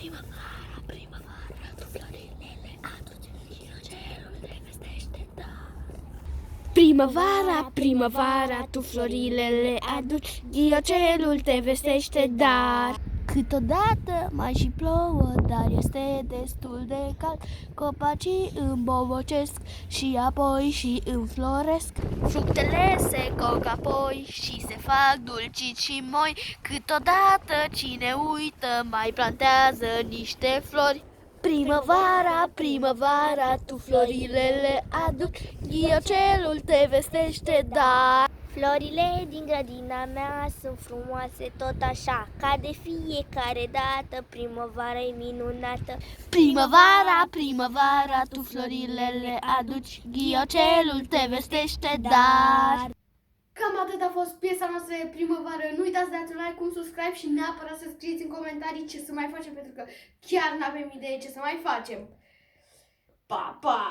Primăvara, primăvara, tu florile le aduci, ghiocelul te vestește, dar. Primăvara, primăvara, tu florile le aduci, ghiocelul te vestește, dar. Câteodată mai și plouă, dar este destul de cald. Copacii îmbobocesc și apoi și înfloresc. Fructele se coc apoi și se fac dulciți și moi. Câteodată cine uită mai plantează niște flori. Primăvara, primăvara, tu florile le aduci, ghiocelul te vestește, dar. Florile din grădina mea sunt frumoase tot așa, ca de fiecare dată, primăvara e minunată. Primăvara, primăvara, tu florile le aduci, ghiocelul te vestește, dar. Cam atât a fost piesa noastră de primăvară. Nu uitați de dați un like, un subscribe și neapărat să scrieți în comentarii ce să mai facem, pentru că chiar n-avem idee ce să mai facem. Pa, pa!